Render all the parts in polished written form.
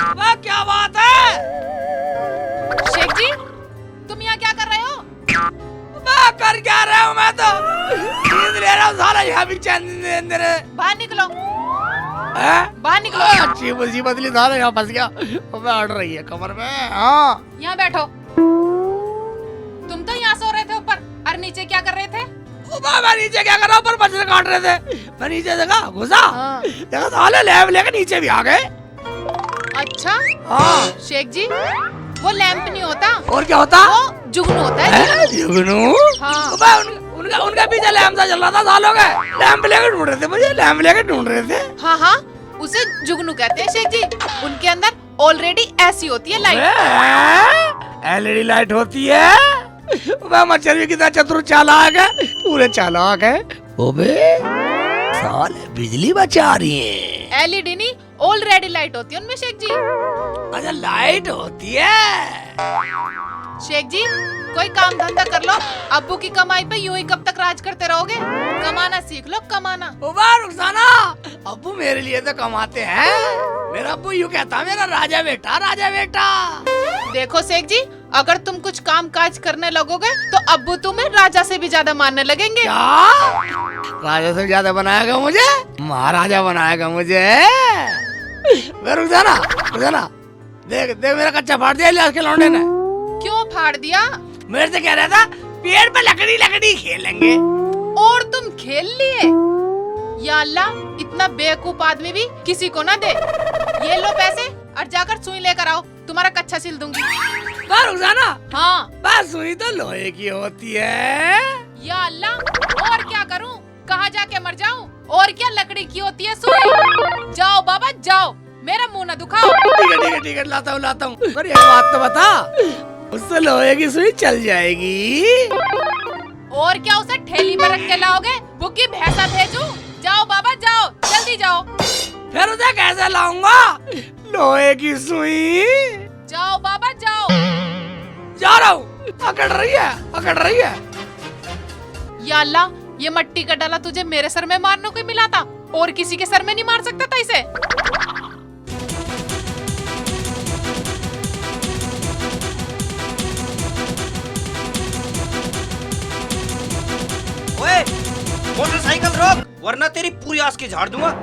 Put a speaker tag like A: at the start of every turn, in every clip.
A: वाह क्या बात है।
B: शेख जी तुम यहाँ क्या कर रहे हो?
A: मैं कर क्या रहा हूँ, मैं तो नींद ले रहा हूँ साला, यहाँ भी चैन दे रहे।
B: बाहर निकलो,
A: हैं?
B: बाहर निकलो।
A: अच्छी मुसीबत ली साला, यहाँ फंस गया। मैं अड़ रही है कमर में। हाँ
B: यहाँ बैठो। तुम तो यहाँ सो रहे थे ऊपर, और नीचे क्या कर रहे थे?
A: मैं नीचे क्या कर रहा हूँ, ऊपर मच्छर काट रहे थे। मैं नीचे देखा घुसा,
B: हाँ।
A: देखा साले लैब लेके नीचे भी आ गए।
B: अच्छा
A: हाँ
B: शेख जी, वो लैंप नहीं होता,
A: और क्या होता?
B: वो जुगनू होता है।
A: जुगनू?
B: हाँ।
A: उनका पीछे लैंप सा चल रहा था सालों का। लैंप लेके ढूंढ रहे थे मुझे, लैंप लेके ढूंढ रहे थे।
B: हाँ हाँ, उसे जुगनू कहते हैं शेख जी। उनके अंदर ऑलरेडी ऐसी होती है लाइट।
A: एलईडी लाइट होती है। वह मच्छर भी कितना चतुर चालाक है, पूरे चालाक है। ओबे साले बिजली बचा रही है।
B: एलईडी नहीं, ऑलरेडी लाइट होती है उनमें शेख जी।
A: अच्छा लाइट होती है।
B: शेख जी कोई काम धंधा कर लो, अब्बू की कमाई पे यूं ही कब तक राज करते रहोगे? कमाना सीख लो, कमाना।
A: रुखसाना, अब्बू मेरे लिए तो कमाते हैं। मेरा अब्बू यूं कहता मेरा राजा बेटा, राजा बेटा।
B: देखो शेख जी, अगर तुम कुछ काम काज करने लगोगे तो अब्बू तुम्हें राजा से भी ज्यादा मानने लगेंगे।
A: क्या? राजा से ज्यादा बनाएगा मुझे? महाराजा बनाएगा मुझे? रुखसाना, रुखसाना, देख देख मेरा कच्चा फाड़ दिया आज के लौंडे ने।
B: क्यों फाड़ दिया?
A: मेरे से कह रहा था पेड़ पे लकड़ी लकड़ी खेलेंगे।
B: और तुम खेल लिए? या अल्लाह, इतना बेवकूफ आदमी भी किसी को ना दे। ये लो पैसे और जाकर सुई लेकर आओ, तुम्हारा कच्चा सिल दूंगी।
A: रुखसाना,
B: हाँ
A: बस सुई तो लोहे की होती है।
B: या अल्लाह, और क्या करूं? कहाँ जाके मर जाऊं? और क्या लकड़ी की होती है सुई? जाओ बाबा जाओ, मेरा मुंह न दुखाओ।
A: ठीक है ठीक है ठीक है, लाता हूँ लाता हूँ। पर एक बात तो बता, उससे लोहे की सुई चल जाएगी?
B: और क्या उसे ठेली पर रख के लाओगे? बुकी भैंसा भेजूं? जाओ बाबा जाओ, जल्दी जाओ।
A: फिर उसे कैसे लाऊंगा लोहे की सुई?
B: जाओ बाबा जाओ।
A: जा रहा हूँ। अकड़ रही है, अकड़ रही है।
B: या अल्लाह, ये मट्टी का डाला तुझे मेरे सर में मारने को मिला था, और किसी के सर में नहीं मार सकता था इसे।
C: ओए, मोटरसाइकिल रोक, वरना तेरी पूरी आस की झाड़ दूंगा।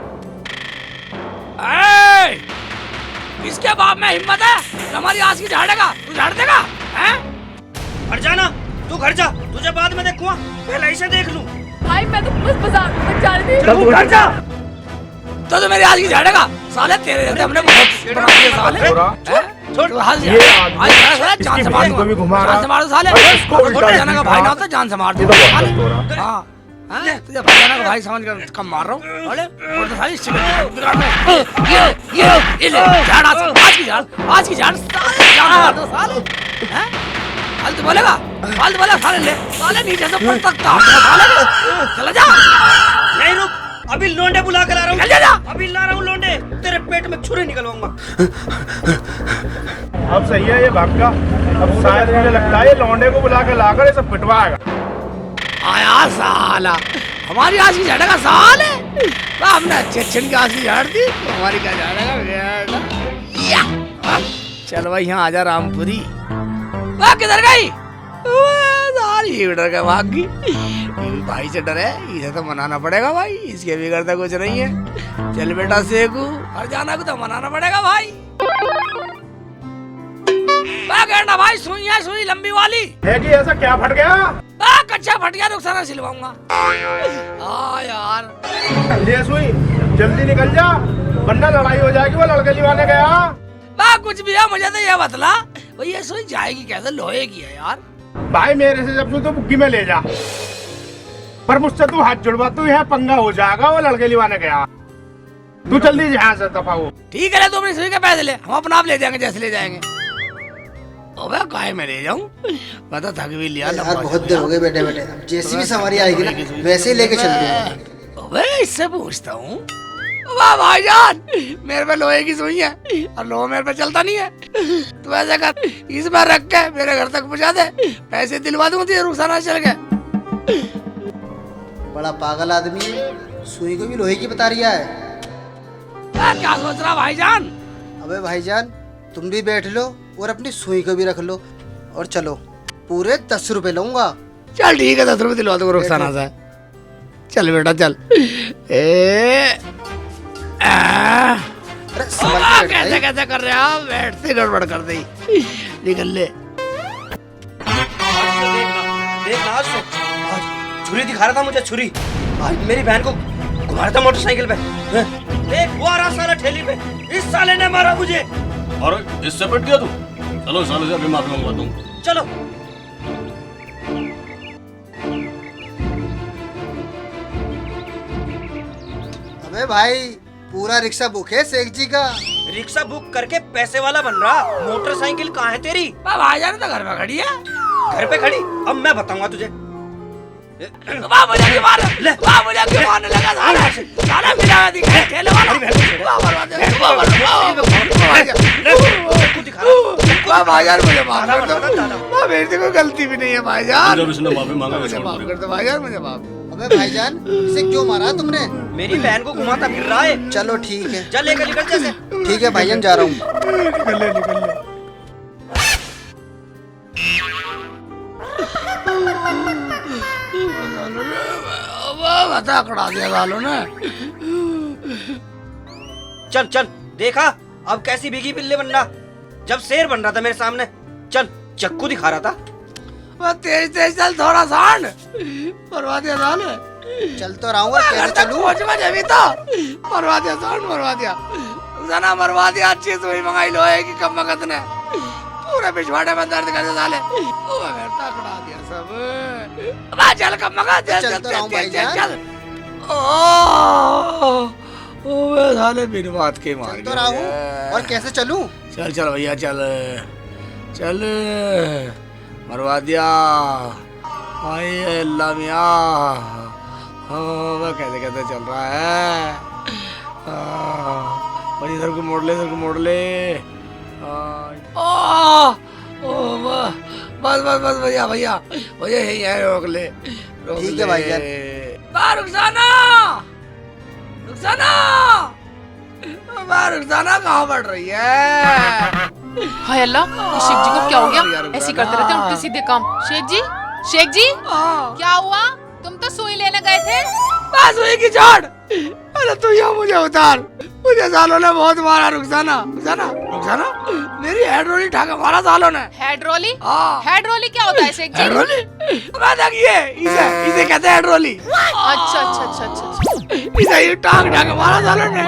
A: इसके बाप में हिम्मत है हमारी आज की झाड़ेगा? तू झाड़ देगा? हैं?
C: हट जाना, तू घर जा, तुझे बाद में देखूंगा, पहले इसे देख लूं।
B: भाई मैं तो बस बाजार तक जा रही थी।
A: तू घर जा। तो मेरी आज की झाड़ेगा साले, तेरे रहते हमने बहुत बना दिए साले। तू आज जान से मार दूंगा, जान से मार दो साले। फरजाना का भाई ना होता जान से मार दूंगा साले। हाँ तुझे फरजाना का भाई समझ कर कम मार रहा हूँ। अरे वो तो साली ये ले झाड़, आज की झाड़, आज की झाड़ साले, जान मार दो साले। हैं? फालतू बोलेगा, फालतू बोलेगा साले, ले साले नीचे से ऊपर तक काट दो साले। चला जा।
C: नहीं रुक, अभी लोंडे बुला कर आ रहा
A: निकल जा।
C: हूँ, अभी ला रहा हूँ लोंडे, तेरे पेट में छुरी निकलवाऊंगा।
D: अब सही है ये भागा, अब शायद मुझे लगता है ये लौंडे को बुला के लाकर ये सब पिटवाएगा।
A: आया साला, हमारी आज की झाड़ेगा साले। हमने अच्छे की आज की झाड़ दी, हमारी क्या झाड़ेगा? चल भाई यहाँ आजा रामपुरी। किधर गई? सारी डर के भाग गई। भाई से डर है, इसे तो मनाना पड़ेगा भाई, इसके बिगड़ता कुछ नहीं है। चल बेटा सेकू, और जाना को तो मनाना पड़ेगा भाई। कहना भाई सुई है, सुई लंबी वाली
D: है कि ऐसा क्या फट गया?
A: कच्चा फट गया, रुखसाना सिलवाऊंगा। यार
D: ये सुई जल्दी निकल जा, वरना लड़ाई हो जाएगी। वो लड़के लिवाने गया।
A: कुछ भी है, मुझे तो ये बतला भाई, ये सुई जाएगी कैसे? लोहे की है यार।
D: भाई मेरे से जब तू तो बुग्गी में ले जा, पर मुझसे तू हाथ जुड़वा, तू यहाँ पंगा हो जाएगा। वो लड़के लिवाने गया, तू जल्दी यहाँ से दफा हो।
A: ठीक है, तू अपनी सुई के पैसे ले, हम अपना आप ले जाएंगे जैसे ले जाएंगे। अबे काहे में ले जाऊं, मैं तो थक भी लिया।
E: यार बहुत देर हो गए बैठे बैठे, जैसी भी सवारी आएगी ना वैसे ही लेके चल दूंगा।
A: अबे इससे पूछता हूँ, वाह भाईजान, मेरे पे लोहे की सुई है और लोहा मेरे पे चलता नहीं है। तू ऐसा कर, इसमें रख के मेरे घर तक पहुँचा दे, पैसे दिलवा दूंगा तुझे, रुखसाना चल गए।
E: बड़ा पागल आदमी है, सुई को भी लोहे की बता रिया है।
A: क्या सोच रहा भाईजान?
E: अबे भाईजान तुम भी बैठ लो और अपनी सुई को भी रख लो और चलो, पूरे 10 रुपए लूंगा।
A: चल ठीक है, 10 रुपए दिलवा दो रुखसाना से। चल बेटा चल।
E: अरे संभल के बैठ
A: कैसे
E: भाई।
A: कैसे कर रहे हो, बैठते गड़बड़ कर दी। निकल ले।
C: देखना आज से। आज छुरी दिखा रहा था मुझे, छुरी। आज मेरी बहन को घुमा रहा था मोटरसाइकिल पे। देख वो आ रहा साला ठेली पे, इस साले ने मारा मुझे।
F: और इससे पिट गया तू? चलो साले से अभी माफी मंगवाता हूँ।
C: चलो।
E: अबे भाई पूरा रिक्शा बुक है शेख जी का।
C: रिक्शा बुक करके पैसे वाला बन रहा, मोटरसाइकिल कहाँ है तेरी?
A: भाईजान तो घर में खड़ी है।
C: घर पे खड़ी? अब मैं बताऊंगा तुझे।
A: मुझे क्यों मार मुझे क्यों मारने लगा साला? साला मिला दिखा ठेले वाला। भाईजान मुझे माफ कर दो, मेरी कोई गलती भी नहीं है भाईजान।
F: जब इसने माफी मांगा
A: मुझे माफ कर दो भाईजान, मुझे माफ।
E: अबे भाईजान इसे क्यों मारा तुमने?
C: मेरी बहन को घुमाता फिर रहा है।
E: चलो ठीक है,
C: चल लेकर निकल जैसे।
E: ठीक है भाईजान जा रहा हूँ।
A: निकल ले निकल ले। बता कड़ा दिया सालों ने।
C: चल चल, देखा अब कैसी भीगी बिल्ली बन रहा, जब शेर बन रहा था मेरे सामने। चल, चक्कू दिखा रहा था।
A: तेज तेज चल, थोड़ा सांड मरवा दिया साले।
E: चल तो रहा हूँ, कैसे चलूं?
A: जमी तो मरवा दिया सांड, मरवा दिया जना, मरवा दिया। अच्छी सुई मंगाई लोहे की कम वक्त ने, पूरे पिछवाड़े में दर्द कर साले। कड़ा दिया सब। चल कम मगा, चल चल चल चल। ओ साले बिन बात के मार
E: चल तो रहा हूँ, और कैसे चलूं?
A: चल चल भैया चल चल, मरवा दिया। हाय अल्लाह मियाँ, वह कैसे कैसे चल रहा है। और इधर को मोड़ ले, इधर को मोड़ ले। बस बस बस भैया भैया भैया यही है, रोक ले रोक
E: ठीक
A: ले।
E: है भाईजान।
A: रुखसाना, रुखसाना, रुखसाना कहाँ बढ़ रही है?
B: हाय अल्लाह, ये शेख जी को क्या हो गया? ऐसे ही करते रहते हैं उल्टे सीधे काम। शेख जी, शेख जी क्या हुआ? तुम तो सुई लेने गए थे।
A: बस सुई की छोड़। अरे तू यहाँ मुझे उतार, मुझे सालों ने बहुत मारा। रुखसाना रुखसाना रुखसाना, मेरी हेड रोली ठाका मारा सालों ने।
B: हेड रोली?
A: हाँ।
B: हेड रोली क्या होता है शेख जी?
A: हेड रोली मैं देखिए, इसे इसे कहते हैं हेड रोली।
B: अच्छा अच्छा अच्छा अच्छा।
A: इसे ये टांग ठाका मारा सालों ने,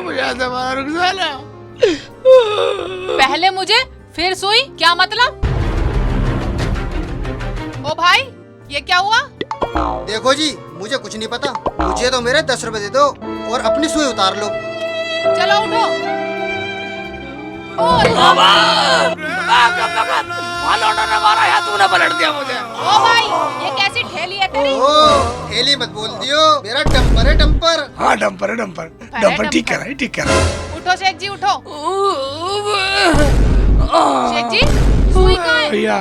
A: मुझे ऐसे मारा रुखसाना।
B: पहले मुझे फिर सुई, क्या मतलब? ओ भाई ये क्या हुआ?
E: देखो जी मुझे कुछ नहीं पता, मुझे तो मेरे 10 रुपए दे दो और अपनी सुई उतार लो।
B: चलो उठो।
A: ने मारा या तूने पलट दिया मुझे?
B: ओ भाई ये कैसी ठेली है तेरी?
E: ओ ठेली मत बोल दियो, मेरा डंपर है डंपर।
A: हाँ डंपर है डंपर, डंपर ठीक कर रहा है, ठीक कर रहा है।
B: उठो शेख जी उठो। शेख जी सुई कहाँ है?
A: भैया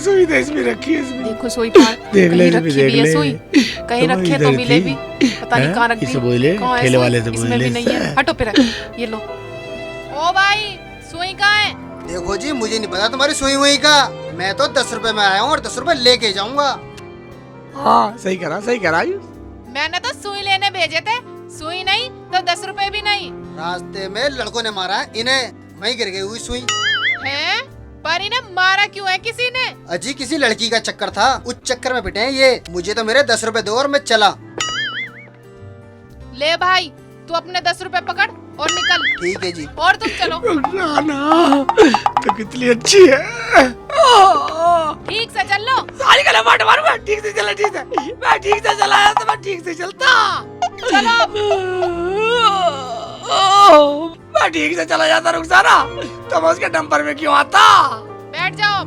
A: सुई तो इसमें रखी है, इसमें
B: देखो सुई कहाँ है?
A: देख ले,
B: कहीं
A: इसमें
B: रखी
A: देख
B: भी है
A: ले।
B: सुई, कहीं
A: तो
B: रखे तो
A: इधर
B: मिले
A: थी।
B: भी, पता नहीं कहाँ रख दी।
A: इससे बोले,
B: कहाँ है
A: ठेले
B: सुई?
A: वाले से
B: इसमें
A: बोले
B: भी नहीं है।
A: इससे।
B: हटो पे रख, ये लो। ओ भाई सुई कहाँ है?
E: देखो जी मुझे नहीं पता तुम्हारी सुई हुई का, मैं तो 10 रुपए में आया हूँ और 10 रुपए लेके जाऊंगा।
A: हाँ सही करा, सही करा।
B: मैंने तो सुई लेने भेजे थे, सुई नहीं तो 10 रुपए भी नहीं।
E: रास्ते में लड़कों ने मारा इन्हें, वहीं गिर गई हुई सुई।
B: हैं? पर इन्हें मारा क्यों है किसी ने?
E: अजी किसी लड़की का चक्कर था, उस चक्कर में पिटे हैं ये। मुझे तो मेरे 10 रुपए दो और मैं चला।
B: ले भाई तू अपने 10 रुपए पकड़ और निकल।
E: ठीक है जी।
B: और तुम चलो।
A: रुखसाना तो कितनी अच्छी है।
B: ठीक से चल लो।
A: सारी गला मार मारूंगा, ठीक से चला, ठीक से मैं ठीक से चलाया तो मैं ठीक से चलता।
B: चलो
A: मैं ठीक से चला जाता रुखसाना, तो मैं उसके डंपर में क्यों आता?
B: बैठ जाओ।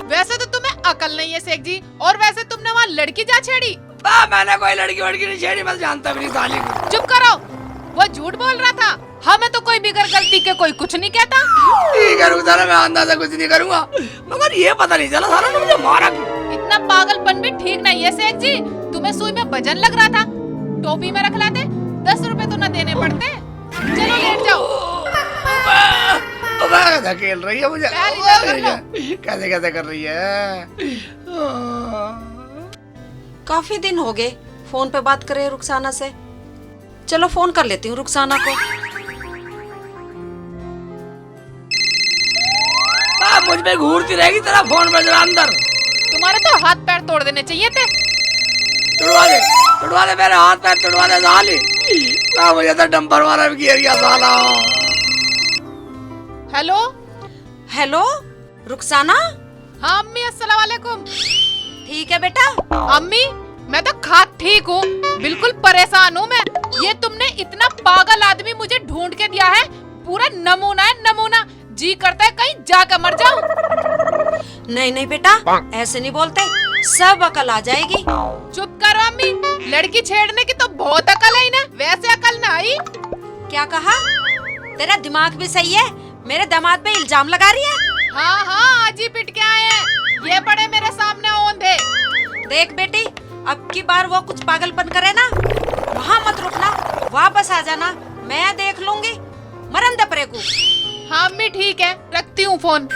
B: वैसे तो तुम्हें अकल नहीं है शेख जी, और वैसे तुमने वहाँ लड़की जा छेड़ी।
A: मैंने कोई लड़की वड़की नहीं छेड़ी, मैं जानता भी नहीं साली को।
B: चुप करो, वो झूठ बोल रहा था। हमें तो कोई बिगड़ गलती के कोई कुछ नहीं कहता।
A: ठीक है रुखसाना, मैं अंदाजा कुछ नहीं करूंगा, मगर ये पता नहीं चला साला ने मुझे मारा क्यों।
B: इतना पागलपन भी ठीक नहीं है शेख जी। तुम्हें सुई में वजन लग रहा था, टोपी में रख लाते। 10 रुपए तो ना देने पड़ते। चलो लेट जाओ।
A: धकेल रही है मुझे,
B: पैर इधर कर लो।
A: कैसे कैसे कर रही है।
G: काफी दिन हो गए फोन पे बात करे रुखसाना से। चलो फोन कर लेती हूँ रुखसाना को।
A: मुझ पे घूरती रहेगी तेरा फोन पे जरा अंदर।
B: तुम्हारे तो हाथ पैर तोड़ देने चाहिए थे।
A: तुड़वा दे मेरे हाथ पैर तुड़वा दे साली। मुझे तो डंपर वाला भी घेर गया साला।
B: Hello
G: hello Rukhsana.
B: हाँ अम्मी, अस्सलाम वालेकुम।
G: ठीक है बेटा।
B: अम्मी मैं तो खाक ठीक हूँ, बिल्कुल परेशान हूँ मैं। ये तुमने इतना पागल आदमी मुझे ढूंढ के दिया है, पूरा नमूना है नमूना। जी करता है कहीं जाकर मर जाऊं।
G: नहीं नहीं बेटा, ऐसे नहीं बोलते, सब अकल आ जाएगी।
B: चुप करो अम्मी, लड़की छेड़ने की तो बहुत अकल है इन्हें, वैसे अकल ना आई।
G: क्या कहा? तेरा दिमाग भी सही है, मेरे दामाद पे इल्जाम लगा रही है।
B: हाँ हाँ, आज ही पिट के आए हैं, ये पड़े मेरे सामने औंधे।
G: देख बेटी, अब की बार वो कुछ पागलपन करे ना, वहाँ मत रुकना, वापस आ जाना, मैं देख लूंगी। मरन दे परे को।
B: हाँ अम्मी ठीक है, रखती हूँ फोन।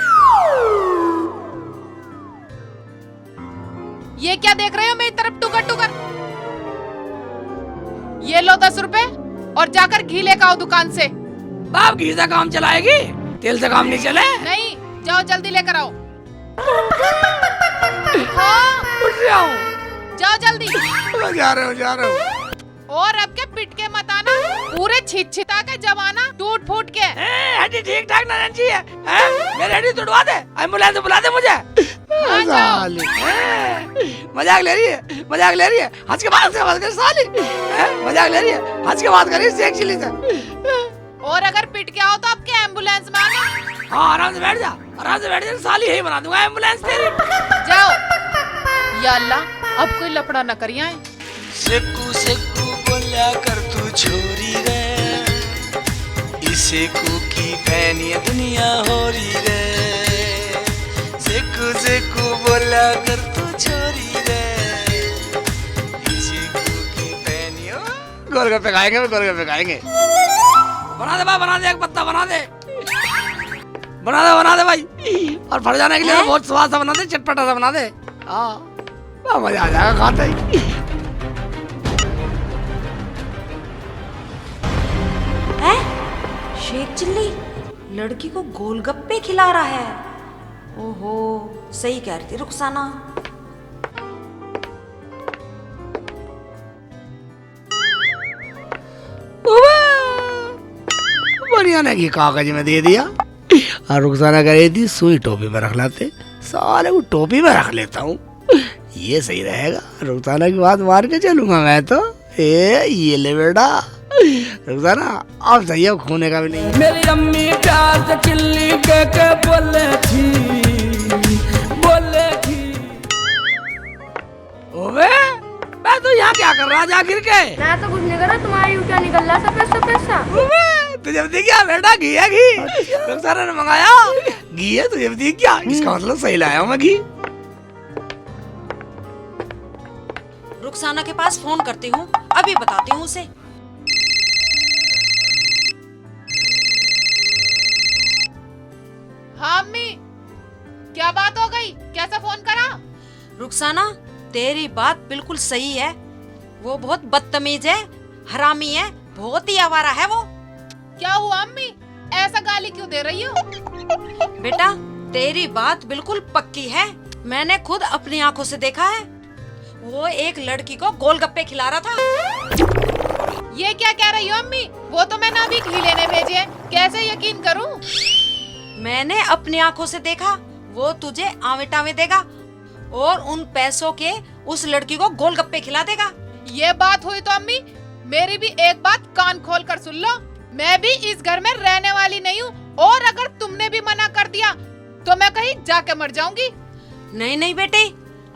B: ये क्या देख रहे हो मेरी तरफ टुकर टुकर? ये लो 10 रुपए और जाकर घी लेकर आओ दुकान से।
A: बाप घी से काम चलाएगी, तेल से काम नहीं चले।
B: नहीं, जाओ जल्दी लेकर आओ। हाँ
A: उठ जाओ,
B: जाओ जल्दी।
A: जा रहे हो।
B: और अब के पिट के मत आना, पूरे छिछिता के जमाना टूट फूट के।
A: हड्डी ठीक ठाक ना रहनी चाहिए। मेरी हड्डी तुड़वा दे, एम्बुलेंस बुला दे मुझे। साली मजाक ले रही है, हंस के बात कर साली। मजाक ले रही है, हंस के बात कर रही है सेक्सी से।
B: और अगर पिट के आओ तो आपके एम्बुलेंस में आना।
A: हाँ आराम से बैठ जा साली, यही बना दूंगा एम्बुलेंस तेरी।
B: जाओ। या अल्लाह, अब कोई लफड़ा न करिए।
H: सेकू बोला कर तू छोरी रे, इसे की फैनी दुनिया हो रही रे। सेकू बोला कर तू छोरी रे, इसे की फैनी।
A: गोलगप्पे खाएंगे, बना दे एक पत्ता बना दे भाई। और फट जाने के लिए बहुत स्वाद सा बना दे, चटपटा सा बना दे। हाँ मजा आ जाएगा खाते ही।
G: शेख चिल्ली लड़की को गोलगप्पे खिला रहा है। ओहो, सही कह रही थी रुखसाना।
A: बढ़िया ने कागज में दे दिया और रुखसाना कह रही थी सुई टोपी में रख लाते। साले को टोपी में रख लेता हूँ, ये सही रहेगा। रुखसाना की बात मार के चलूंगा मैं तो। ये ले बेटा रुखसाना, अब सही है, खोने का भी नहीं।
I: मेरी अम्मी प्यार से चिल्ली के बोले थी।
A: ओबे मैं तो यहाँ क्या कर रहा जा गिर के?
J: मैं तो कुछ नहीं कर रहा, तुम्हारी क्या निकल रहा सफेद सा।
A: तुझे भी क्या बेटा, घी है घी। रुखसाना ने मंगाया घी है, तुझे भी क्या? इसका मतलब सही लाया हूँ मैं घी।
G: रुखसाना के पास फोन करती हूँ, अभी बताती हूँ उसे।
B: हाँ अम्मी, क्या बात हो गई? कैसा फोन करा?
G: रुखसाना तेरी बात बिल्कुल सही है, वो बहुत बदतमीज है, हरामी है, बहुत ही आवारा है वो।
B: क्या हुआ अम्मी, ऐसा गाली क्यों दे रही हो?
G: बेटा तेरी बात बिल्कुल पक्की है, मैंने खुद अपनी आंखों से देखा है। वो एक लड़की को गोलगप्पे खिला रहा था।
B: ये क्या कह रही हो अम्मी? वो तो मैंने अभी घी लेने भेजे हैं, कैसे यकीन करूं?
G: मैंने अपनी आंखों से देखा, वो तुझे आवे टावे देगा और उन पैसों के उस लड़की को गोलगप्पे खिला देगा।
B: ये बात हुई तो अम्मी मेरी भी एक बात कान खोल कर सुन लो, मैं भी इस घर में रहने वाली नहीं हूँ, और अगर तुमने भी मना कर दिया तो मैं कहीं जाके मर जाऊंगी।
G: नहीं नहीं बेटे,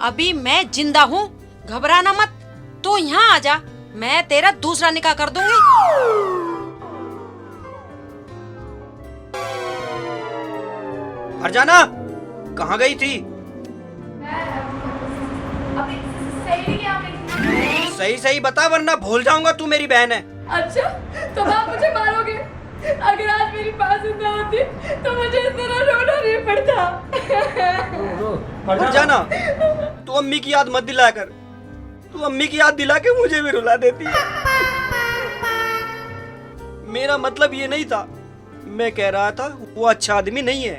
G: अभी मैं जिंदा हूँ, घबराना मत। तो यहाँ आ जा, मैं तेरा दूसरा निकाह कर दूंगी।
C: फरजाना कहाँ गई थी? सही सही बता वरना भूल जाऊंगा तू मेरी बहन है।
J: अच्छा, तो आप मुझे मारोगे? अगर आज मेरी बात सुनना होती तो मुझे इस तरह रोना नहीं पड़ता।
C: हट जाना। तू अम्मी की याद मत दिलाया कर। तू अम्मी की याद दिला के मुझे भी रुला देती है। मेरा मतलब ये नहीं था। मैं कह रहा था वो अच्छा आदमी नहीं है।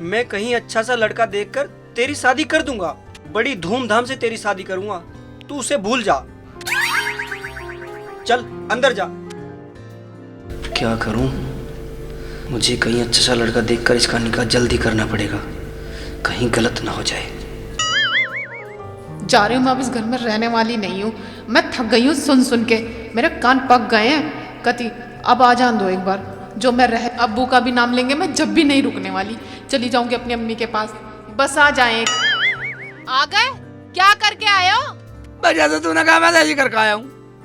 C: मैं कहीं अच्छा सा लड़का देखकर तेरी शादी कर दूंगा। बड़ी धूमधाम से तेरी शादी करूंगा। तू उसे भूल जा। चल अंदर जा। क्या करूं? मुझे कहीं अच्छा सा लड़का देखकर इसका निकाह जल्दी करना पड़ेगा, कहीं गलत ना हो जाए।
B: जा रही हूँ मैं, अब इस घर में रहने वाली नहीं हूँ। मैं थक गई हूँ सुन सुन के, मेरे कान पक गए हैं। कति अब आ जान दो एक बार। जो मैं रह अब्बू का भी नाम लेंगे मैं जब भी नहीं रुकने वाली। चली जाऊंगी अपनी अम्मी के पास, बस आ जाए। आ गए? क्या करके आए हो?
A: जैसे तूने कहा मैं तो ऐसे करके आया हूँ।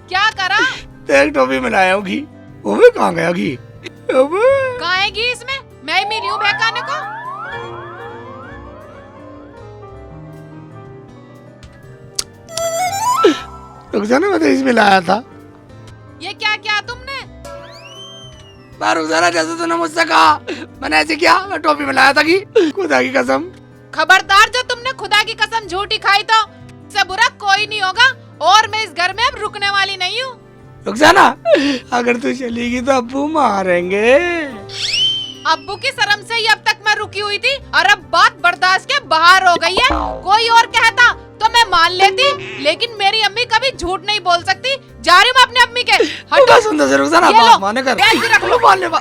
B: क्या करा?
A: एक टोपी में लाया हूँ घी। वो भी कहाँ गया घी?
B: कहाँ है घी इसमें? मैं ही मिली हूँ बहकाने को।
A: रुक जा ना, मैं तो इसमें लाया था।
B: ये क्या किया तुमने?
A: रुक जा ना, जैसे तूने मुझसे कहा मैंने ऐसे किया। मैं टोपी में लाया था घी, खुदा की कसम।
B: खबरदार, जो तुमने खुदा की कसम झूठी खाई तो इससे बुरा कोई नहीं होगा। और मैं इस घर में अब रुकने वाली नहीं हूँ।
A: रुक जा ना, अगर तू चलेगी तो अब्बू मारेंगे।
B: अब्बू की शर्म से ही अब तक मैं रुकी हुई थी और अब बात बर्दाश्त के बाहर हो गई है। कोई और कहता तो मैं मान लेती, लेकिन मेरी अम्मी कभी झूठ नहीं बोल सकती। जा रही हूँ मैं अपनी अम्मी के।
A: हटो, सुन तो रुक जा ना, बात माने कर।
B: बैग भी रख लो।
A: मानने बा।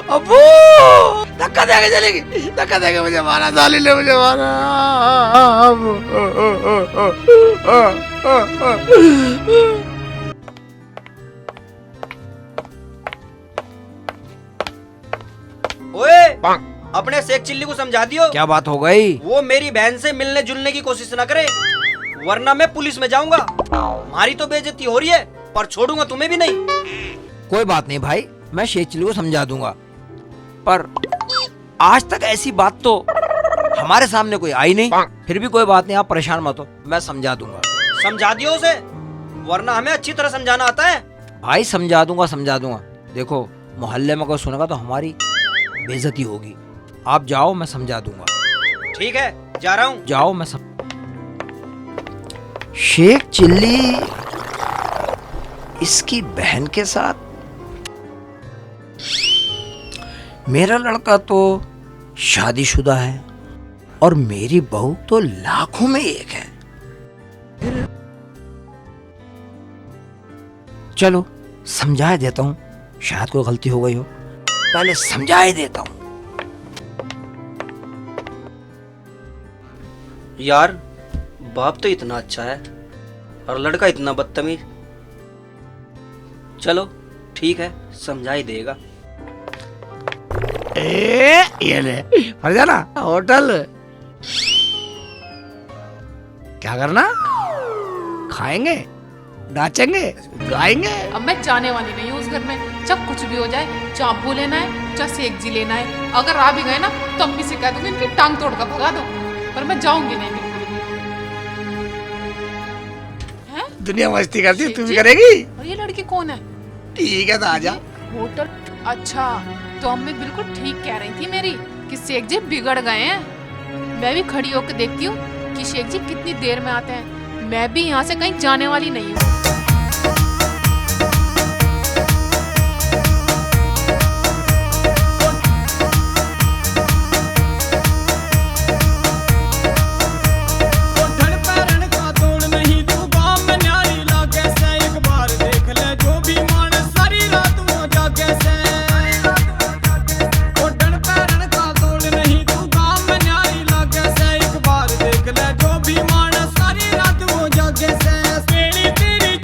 A: अब्बू धक्का देके चलेगी, धक्का देके मुझे मारा, साली ने मुझे मारा।
C: ओए, अपने शेख चिल्ली को समझा दियो।
A: क्या बात हो गई?
C: वो मेरी बहन से मिलने जुलने की कोशिश न करे, वरना मैं पुलिस में जाऊंगा। हमारी तो बेइज्जती हो रही है और छोड़ूंगा तुम्हें भी नहीं।
A: कोई बात नहीं भाई, मैं शेख चिल्ली को समझा दूंगा, पर आज तक ऐसी बात तो हमारे सामने कोई आई नहीं। फिर भी कोई बात नहीं, आप परेशान मत हो, मैं समझा दूंगा।
C: समझा दियो उसे, वरना हमें अच्छी तरह समझाना आता है।
A: भाई समझा दूंगा, समझा दूंगा। देखो मोहल्ले में कोई सुनेगा तो हमारी बेइज्जती होगी। आप जाओ, मैं समझा दूंगा।
C: ठीक है, जा रहा हूँ।
A: जाओ, मैं शेख चिल्ली इसकी बहन के साथ। मेरा लड़का तो शादीशुदा है और मेरी बहू तो लाखों में एक है। चलो समझा देता हूँ, शायद कोई गलती हो गई हो, पहले समझा ही देता हूँ।
C: यार बाप तो इतना अच्छा है और लड़का इतना बदतमीज। चलो ठीक है, समझा ही देगा। ये ले फरजाना, होटल क्या करना? खाएंगे, नाचेंगे, गाएंगे।
B: अब मैं जाने वाली नहीं हूँ उस घर में। जब कुछ भी हो जाए, चाहे अब्बू लेना है चाहे शेख जी लेना है, अगर आ भी गए ना तो अम्मी से कह दूंगी इनकी टांग तोड़ कर भगा दो, पर मैं जाऊंगी नहीं बिल्कुल भी।
A: दुनिया मस्ती करती है, तू भी करेगी?
B: और ये लड़की कौन है?
A: ठीक है तो आजा।
B: होटल? अच्छा, तो अम्मी बिल्कुल ठीक कह रही थी मेरी कि शेख जी बिगड़ गए हैं। मैं भी खड़ी होकर देखती हूँ कि शेख जी कितनी देर में आते हैं। मैं भी यहाँ से कहीं जाने वाली नहीं हूँ।
I: तेरी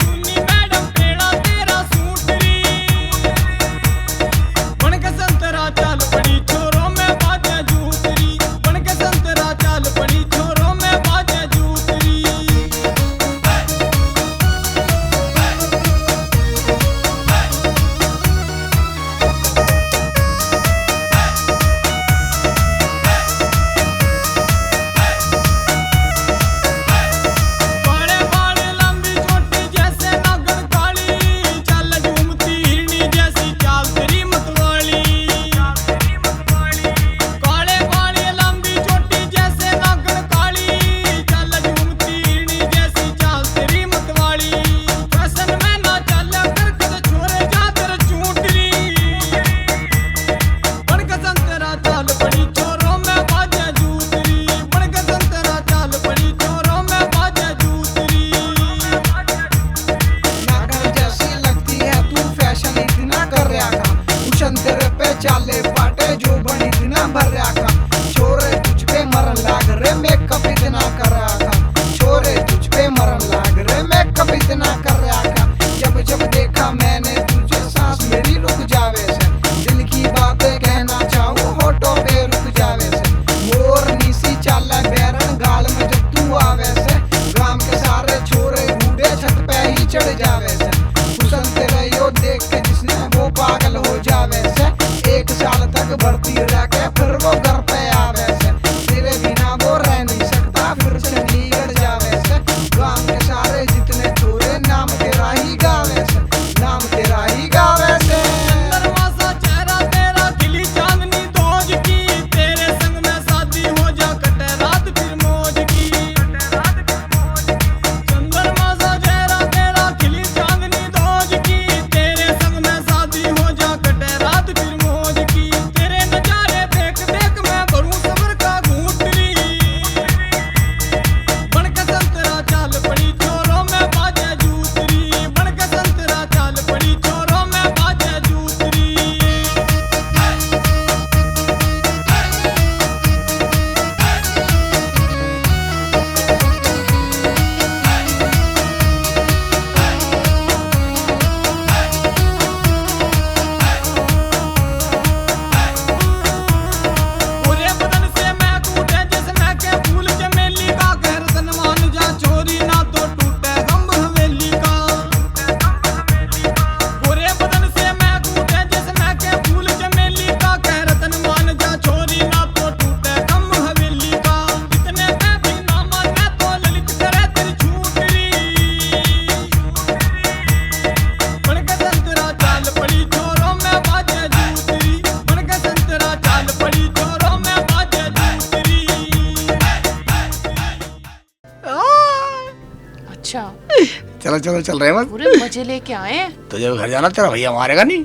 B: अच्छा,
A: चलो चलो चल रहे हैं मत।
B: पूरे मजे लेके आए हैं।
A: तुझे घर जाना, तेरा भैया मारेगा नहीं।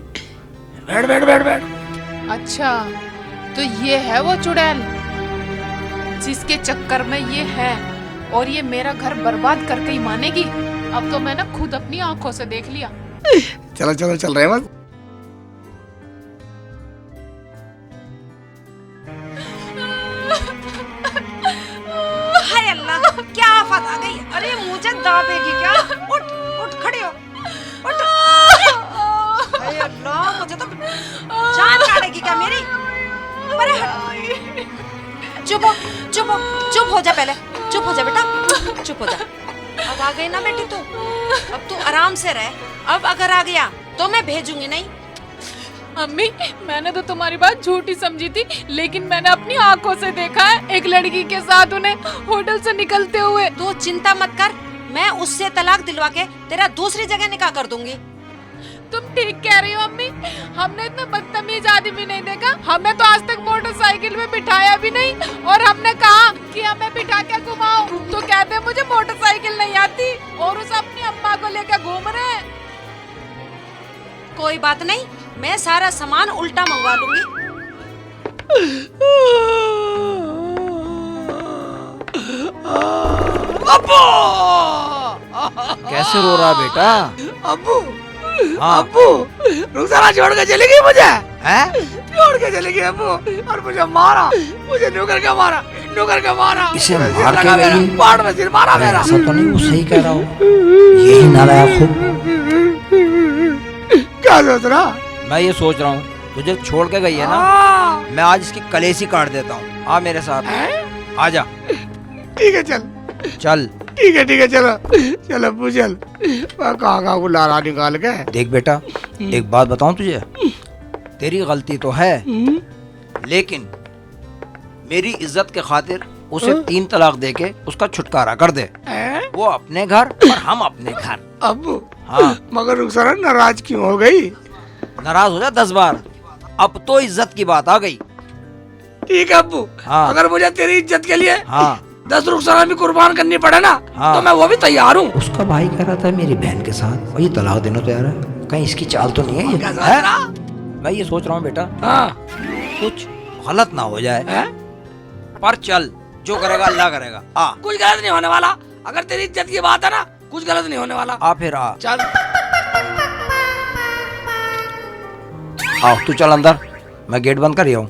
A: बैठ बैठ बैठ बैठ।
B: अच्छा, तो ये है वो चुड़ैल जिसके चक्कर में ये है, और ये मेरा घर बर्बाद करके ही मानेगी। अब तो मैंने खुद अपनी आंखों से देख लिया।
A: चलो चलो चल रहे हैं मत।
G: हाय अल्लाह, क्या आफत आ गई। अरे मुझे दाबेगी क्या? उठ उठ, खड़े हो, उठ। हाय अल्लाह, मुझे तो जान काटेगी क्या मेरी? अरे हट। चुप हो, चुप हो, चुप हो जा, पहले चुप हो जा बेटा, चुप हो जा। अब आ गई ना बेटी तू, अब तू आराम से रह। अब अगर आ गया तो मैं भेजूंगी नहीं।
B: अम्मी, मैंने तो तुम्हारी बात झूठी समझी थी, लेकिन मैंने अपनी आंखों से देखा है एक लड़की के साथ उन्हें होटल से निकलते हुए।
G: तू चिंता मत कर, मैं उससे तलाक दिलवा के तेरा दूसरी जगह निकाह कर दूंगी।
B: तुम ठीक कह रही हो अम्मी, हमने इतना बदतमीज आदमी नहीं देखा। हमें तो आज तक मोटरसाइकिल में बिठाया भी नहीं, और हमने कहा कि हमें बिठा के घुमाओ तो कहते मुझे मोटरसाइकिल नहीं आती, और उस अपनी अम्मा को लेकर घूम रहे हैं।
G: कोई बात नहीं, मैं सारा सामान उल्टा मंगवा लूंगी।
A: अब्बू,
K: कैसे रो रहा बेटा?
A: अब्बू,
K: हाँ।
A: अब्बू, रुखसाना छोड़ के चली गई मुझे।
K: हैं?
A: छोड़ के चली गई अब्बू, और मुझे मारा। मुझे नुकर के मारा, नुकर के मारा।
K: इसे
A: मेरा सिर
K: मार के
A: लगा मेरा,
K: गई?
A: पाड़ में सिर मारा मेरा।
K: ऐसा तो नहीं, वो सही कह रहा हो। यही नालायक खुद।
A: क्या सोच रहा?
K: मैं ये सोच रहा हूँ, तुझे छोड़ के गई है ना, मैं आज इसकी कलेसी काट देता हूँ। आ मेरे साथ, आ जा।
A: ठीक है चल,
K: चल।
A: ठीक है चलो चल अब्बू चल। मैं कहाँ को लारा निकाल के।
K: देख बेटा, एक बात बताऊं तुझे, तेरी गलती तो है, लेकिन मेरी इज्जत के खातिर उसे 3 तलाक देके उसका छुटकारा कर दे। वो अपने घर और हम अपने घर।
A: अब्बू,
K: हाँ।
A: मगर रुखसाना नाराज क्यों हो गई?
K: नाराज हो जा 10 बार, अब तो इज्जत की बात आ गई।
A: ठीक है अब्बू,
K: हाँ।
A: अगर मुझे तेरी इज्जत के लिए
K: हाँ
A: 10 रुखसाना भी कुर्बान करनी पड़े ना,
K: हाँ।
A: तो मैं वो भी तैयार हूँ।
K: उसका भाई कह रहा था मेरी बहन के साथ, और ये तलाक देना तो यार है, कहीं इसकी चाल तो नहीं है ये?
A: क्या सोच
K: है?
A: रहा?
K: मैं ये सोच रहा हूँ बेटा,
A: हाँ।
K: कुछ गलत ना हो जाए।
A: है?
K: पर चल, जो करेगा अल्लाह करेगा। आ
A: कुछ गलत नहीं होने वाला। अगर तेरी इज्जत की बात है ना, कुछ गलत नहीं होने वाला।
K: आ फिर आ।
A: चल
K: आओ तू चल अंदर, मैं गेट बंद कर रही हूँ।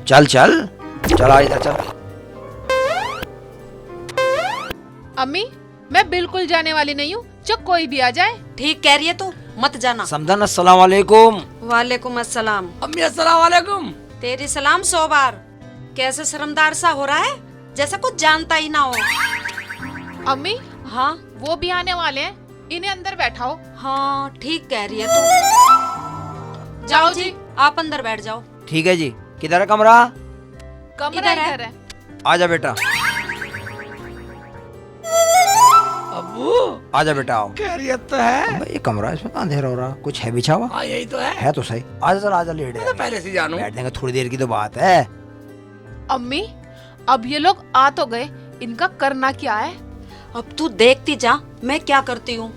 K: चल चल चल, आ इधर चल।
B: अम्मी, मैं बिल्कुल जाने वाली नहीं हूँ, जब कोई भी आ जाए।
G: ठीक कह रही है तू, मत जाना।
K: समझन, अस्सलाम वालेकुम।
G: वालेकुम अस्सलाम।
A: अम्मी अस्सलाम वालेकुम।
G: तेरी सलाम 100 बार। कैसे शर्मदार सा हो रहा है, जैसा कुछ जानता ही ना हो।
B: अम्मी,
G: हाँ
B: वो भी आने वाले हैं, इन्हें अंदर बैठाओ।
G: हाँ, ठीक कह रही है तू।
B: जाओ जी,
G: आप अंदर बैठ जाओ।
K: ठीक है जी। किधर है कमरा?
B: कमरा
G: इधर है।
B: इधर है।
K: आजा बेटा,
A: अब्बू,
K: आजा बेटा, आओ।
A: खैरियत तो है?
K: ये कमरा, इसमें कहाँ अंधेरा हो रहा? कुछ है बिछा हुआ?
A: हाँ यही तो है।
K: है तो सही। आजा सर, आजा, लेट
A: मैं तो पहले से जानू।
K: बैठ देंगे, थोड़ी देर की तो बात है।
B: अम्मी, अब ये लोग आ तो गए, इनका करना क्या है?
G: अब तू देखती जा मैं क्या करती हूँ।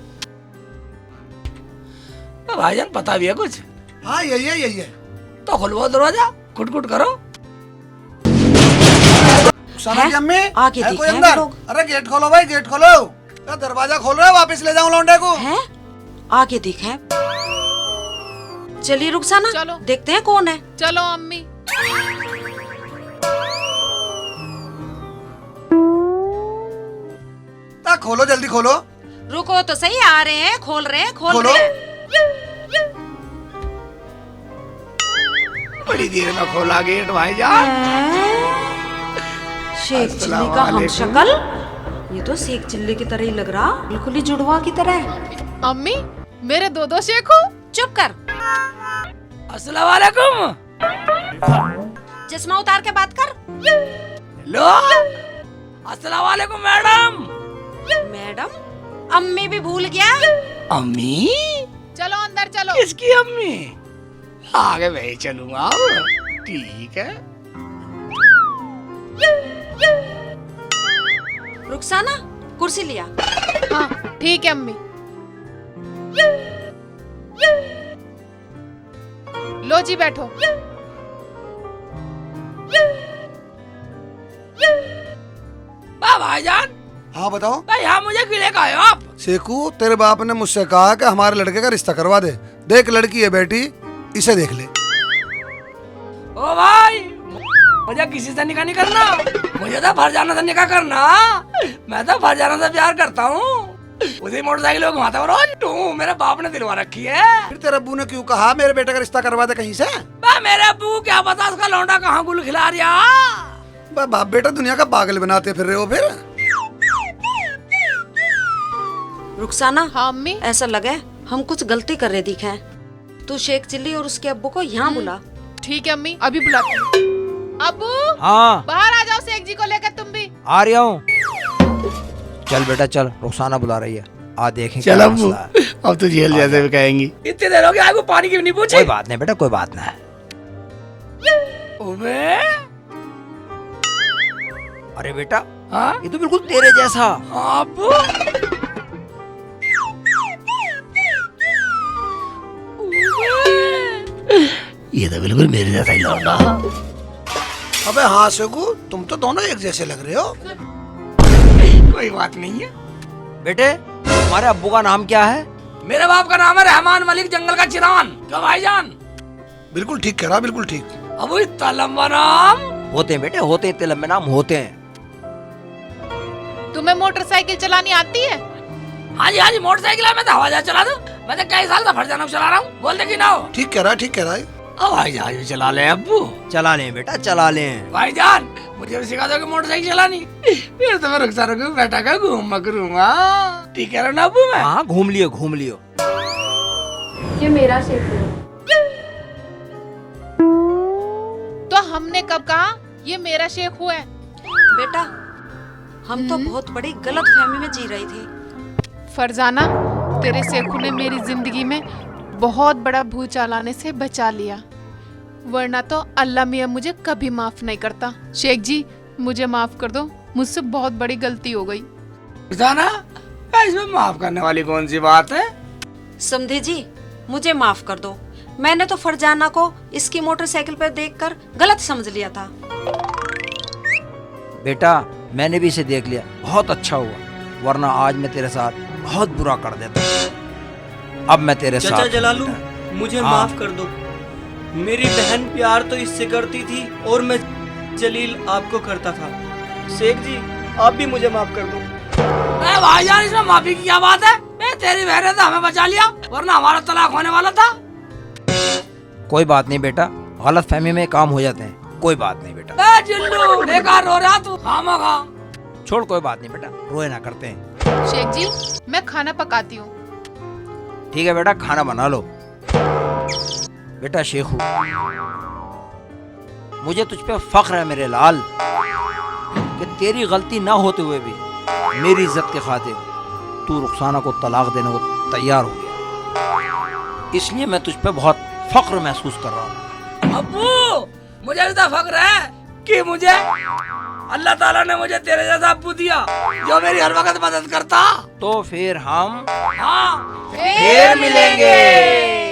A: भाईजान पता भी है कुछ?
E: हाँ यही है।
A: तो खुलवाओ दरवाजा, कुट करो।
E: सारा जम्मे
G: आगे
E: है
G: दिख
E: कोई
G: रहे हैं
E: अंदर?
G: लोग।
E: अरे गेट खोलो भाई, गेट खोलो। क्या दरवाजा खोल रहे हो? वापस ले जाऊं लौंडे को?
G: हैं? आगे दिख है। चलिए रुखसाना,
B: चलो।
G: देखते हैं कौन है।
B: चलो अम्मी।
E: खोलो, जल्दी खोलो।
G: रुको तो सही, आ रहे हैं, खोल रहे हैं, खोल
E: खोलो।
G: रहे हैं।
A: बड़ी देर में खोला गेट भाईजान।
G: शेख चिल्ली का हम शक्ल, ये तो शेख चिल्ली की तरह ही लग रहा, बिल्कुल ही जुड़वा की तरह।
B: अम्मी, मेरे दो शेख हो।
G: चुप कर।
A: अस्सलाम वालेकुम।
G: चश्मा उतार के बात कर।
A: लो, अस्सलाम वालेकुम मैडम।
G: मैडम? अम्मी भी भूल गया।
A: अम्मी?
B: चलो अंदर चलो।
A: किसकी अम्मी? आगे मैं ही चलूंगा। ठीक है।
G: रुखसाना, कुर्सी लिया।
B: हाँ ठीक है अम्मी। लो जी बैठो।
A: भाईजान।
L: हाँ बताओ
A: भाई यहाँ मुझे क्यों लेकर आए हो आप?
L: शेखू, तेरे बाप ने मुझसे कहा कि हमारे लड़के का रिश्ता करवा दे। देख लड़की है बेटी, इसे देख ले।
A: ओ भाई, मुझे किसी से निकाह नहीं करना, मुझे तो फरजाना से निकाह करना। मैं तो फरजाना से प्यार करता हूँ, उसी मोटरसाइकिल को घुमाता हूँ रोज। तू मेरे बाप ने दिलवा रखी है।
L: फिर तेरे अब्बू ने क्यों कहा मेरे बेटे का रिश्ता करवा दे कहीं से?
A: मेरे अब्बू क्या पता उसका लौंडा कहाँ गुल खिला रिया।
L: बाप बेटा दुनिया का पागल बनाते फिर रहे हो फिर।
G: रुखसाना।
B: हाँ अम्मी।
G: ऐसा लगे हम कुछ गलती कर रहे दिखे। तू शेख चिल्ली और उसके अब्बू को यहाँ बुला।
B: ठीक है अम्मी, अभी बुलाती हूँ। अब्बू
K: हाँ
B: बाहर आ जाओ, शेख जी को लेकर तुम भी।
K: आ रहा हूँ। चल बेटा चल, रुखसाना बुला रही है, आ देखें
D: चल
K: क्या
D: अब्बू,
K: मसला है।
D: अब तो झेल जैसे भी कहेंगी।
A: इतनी देर हो गई, आपको पानी की भी नहीं पूछी।
K: कोई बात नहीं बेटा, कोई बात नहीं। अरे बेटा,
A: हाँ
K: ये तो बिल्कुल तेरे जैसा।
A: अब्बू
D: ये तो बिल्कुल मेरे जैसा ही लौंडा।
L: अबे हाँ शेखू, तुम तो दोनों एक जैसे लग रहे हो।
A: कोई बात नहीं है।
K: बेटे तुम्हारे अब्बू का नाम क्या है?
A: मेरे बाप का नाम है रहमान मलिक जंगल का चिरान। क्या भाईजान?
L: बिल्कुल ठीक कह रहा, बिल्कुल ठीक।
A: अब इतना लंबा नाम
K: होते हैं बेटे, होते हैं, इतने लंबे नाम होते हैं।
B: तुम्हें मोटरसाइकिल चलानी आती है?
A: हाँ जी मोटरसाइकिल है, मैं तो हवाई जहाज चला दूं। मैं तो कई साल से फरजाना चला रहा हूँ। बोल दे कि ना हो।
L: ठीक कह रहा है, ठीक कह रहा है।
A: हवाई जहाज भी चला ले अब्बू।
K: चला लें बेटा, चला लें।
A: भाईजान मुझे भी सिखा दोगे मोटरसाइकिल चलानी? फिर तो मैं रुखसाना को बैठा कर घूम करूंगा। ठीक है ना अब्बू? मैं
K: हाँ घूम लियो, घूम लियो।
J: ये मेरा शेख है।
B: तो हमने कब कहा ये मेरा शेख हुआ है?
G: बेटा हम तो बहुत बड़ी गलत फहमी में जी रही थी।
B: फरजाना, तेरे शेखू ने मेरी जिंदगी में बहुत बड़ा भूचाल आने से बचा लिया, वरना तो अल्लाह मियाँ मुझे कभी माफ नहीं करता। शेख जी मुझे माफ कर दो, मुझसे बहुत बड़ी गलती हो गई।
A: फरजाना, इसमें माफ करने वाली कौन सी बात है?
G: समधी जी मुझे माफ कर दो। मैंने तो फरजाना को इसकी मोटरसाइकिल पर देखकर गलत समझ लिया था।
K: बेटा मैंने भी इसे देख लिया, बहुत अच्छा हुआ, वरना आज मैं तेरे साथ बहुत बुरा कर देता। अब मैं तेरे साथ।
C: चाचा जलालू मुझे
K: हाँ।
C: माफ कर दो। मेरी बहन प्यार तो इससे करती थी और मैं जलील आपको करता था। शेख जी आप भी मुझे माफ कर दो।
A: भाईजान इसमें माफी की क्या बात है? तेरी बहन ने तो हमें बचा लिया, वरना हमारा तलाक होने वाला था।
K: कोई बात नहीं बेटा, गलत फहमी में काम हो जाते हैं, कोई बात नहीं बेटा।
A: जिल्लू बेकार रो रहा तू, खामखा।
K: छोड़, कोई बात नहीं बेटा, रोए ना करते हैं।
B: शेख जी मैं खाना पकाती हूँ।
K: ठीक है बेटा, खाना बना लो। बेटा शेखू, मुझे तुझ पे फख्र है मेरे लाल कि तेरी गलती ना होते हुए भी मेरी इज्जत के खातिर तू रुखसाना को तलाक देने को तैयार हो गया। इसलिए मैं तुझ पे बहुत फख्र महसूस कर रहा हूँ।
A: अब्बू मुझे भी तो फख्र है कि मुझे अल्लाह ताला ने मुझे तेरे जैसा अब्बू दिया जो मेरी हर वक्त मदद करता।
K: तो फिर हम
A: हाँ
K: फिर मिलेंगे।